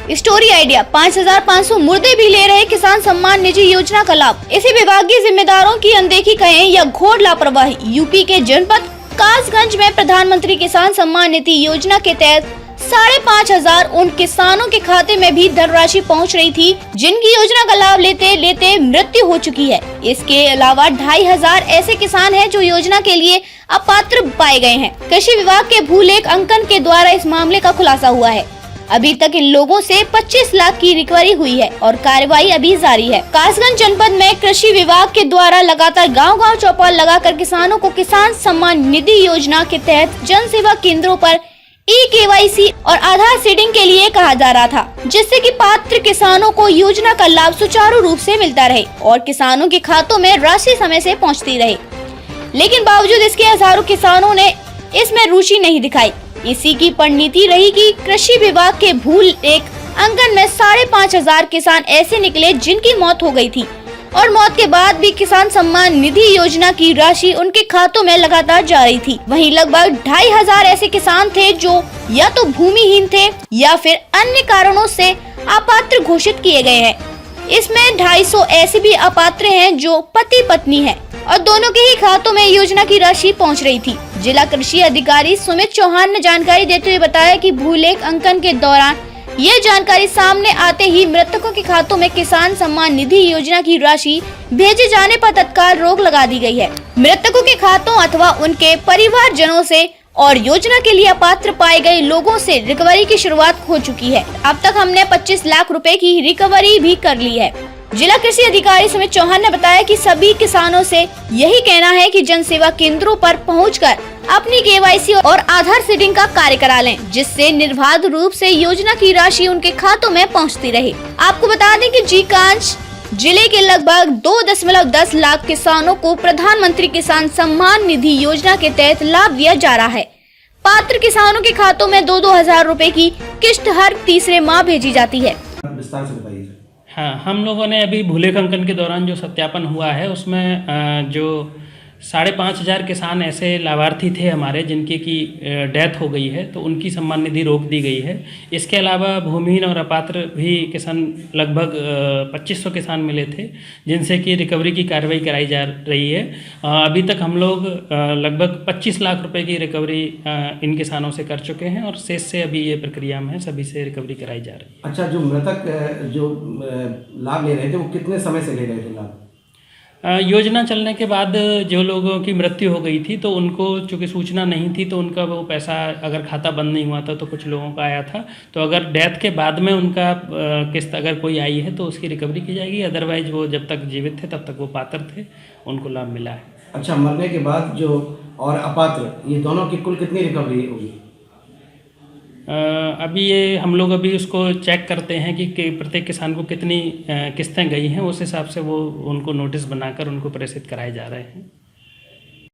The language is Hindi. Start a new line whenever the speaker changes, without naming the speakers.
स्टोरी आइडिया 5,500 मुर्दे भी ले रहे किसान सम्मान निधि योजना का लाभ। इसी विभागीय जिम्मेदारों की अनदेखी कहें या घोर लापरवाही। यूपी के जनपद कासगंज में प्रधानमंत्री किसान सम्मान निधि योजना के तहत 5,500 उन किसानों के खाते में भी धनराशि पहुंच रही थी जिनकी योजना का लाभ लेते लेते मृत्यु हो चुकी है। इसके अलावा 2,500 ऐसे किसान हैं जो योजना के लिए अपात्र पाए गए हैं। कृषि विभाग के भूलेख अंकन के द्वारा इस मामले का खुलासा हुआ है। अभी तक इन लोगों से 25 लाख की रिकवरी हुई है और कार्रवाई अभी जारी है। कासगंज जनपद में कृषि विभाग के द्वारा लगातार गांव-गांव चौपाल लगाकर किसानों को किसान सम्मान निधि योजना के तहत जन सेवा केंद्रों पर KYC और आधार सीडिंग के लिए कहा जा रहा था, जिससे कि पात्र किसानों को योजना का लाभ सुचारू रूप से मिलता रहे और किसानों के खातों में राशि समय से पहुंचती रहे। लेकिन बावजूद इसके हजारों किसानों ने इसमें रुचि नहीं दिखाई। इसी की परिणति रही कि कृषि विभाग के भूलेख अंकन में 5,500 किसान ऐसे निकले जिनकी मौत हो गई थी और मौत के बाद भी किसान सम्मान निधि योजना की राशि उनके खातों में लगातार जा रही थी। वहीं लगभग 2,500 ऐसे किसान थे जो या तो भूमिहीन थे या फिर अन्य कारणों से अपात्र घोषित किए गए हैं। इसमें 250 ऐसे भी अपात्र हैं जो पति पत्नी हैं और दोनों के ही खातों में योजना की राशि पहुंच रही थी। जिला कृषि अधिकारी सुमित चौहान ने जानकारी देते हुए बताया कि भूलेख अंकन के दौरान ये जानकारी सामने आते ही मृतकों के खातों में किसान सम्मान निधि योजना की राशि भेजे जाने पर तत्काल रोक लगा दी गई है। मृतकों के खातों अथवा उनके परिवारजनों से और योजना के लिए अपात्र पाए गए लोगों से रिकवरी की शुरुआत हो चुकी है। अब तक हमने 25 लाख रुपए की रिकवरी भी कर ली है। जिला कृषि अधिकारी सुमित चौहान ने बताया कि सभी किसानों से यही कहना है कि जन सेवा केंद्रों पर पहुंचकर अपनी KYC और आधार सीडिंग का कार्य करा लें, जिससे निर्बाध रूप से योजना की राशि उनके खातों में पहुंचती रहे। आपको बता दें कि जीकांच जिले के लगभग 2.10 लाख किसानों को प्रधानमंत्री किसान सम्मान निधि योजना के तहत लाभ दिया जा रहा है। पात्र किसानों के खातों में 2-2 हजार रुपए की किश्त हर तीसरे माह भेजी जाती है।
विस्तार से बताइए।
हाँ, हम लोगों ने अभी भूलेख अंकन के दौरान जो सत्यापन हुआ है उसमें जो 5,500 किसान ऐसे लाभार्थी थे हमारे जिनकी की डेथ हो गई है, तो उनकी सम्मान निधि रोक दी गई है। इसके अलावा भूमिहीन और अपात्र भी किसान लगभग 2,500 किसान मिले थे जिनसे कि रिकवरी की कार्रवाई कराई जा रही है। अभी तक हम लोग लगभग 25 लाख रुपए की रिकवरी इन किसानों से कर चुके हैं और शेष से अभी ये प्रक्रिया में है, सभी से रिकवरी कराई जा रही है।
अच्छा, जो मृतक जो लाभ ले रहे थे वो कितने समय से ले रहे थे लाभ?
योजना चलने के बाद जो लोगों की मृत्यु हो गई थी तो उनको चूँकि सूचना नहीं थी तो उनका वो पैसा अगर खाता बंद नहीं हुआ था तो कुछ लोगों का आया था, तो अगर डेथ के बाद में उनका किस्त अगर कोई आई है तो उसकी रिकवरी की जाएगी। अदरवाइज वो जब तक जीवित थे तब तक वो पात्र थे, उनको लाभ मिला है।
अच्छा, मरने के बाद जो और अपात्र ये दोनों की कुल कितनी रिकवरी होगी?
अभी ये हम लोग अभी उसको चेक करते हैं कि प्रत्येक किसान को कितनी किस्तें गई हैं, उस हिसाब से वो उनको नोटिस बनाकर उनको प्रेषित कराए जा रहे हैं।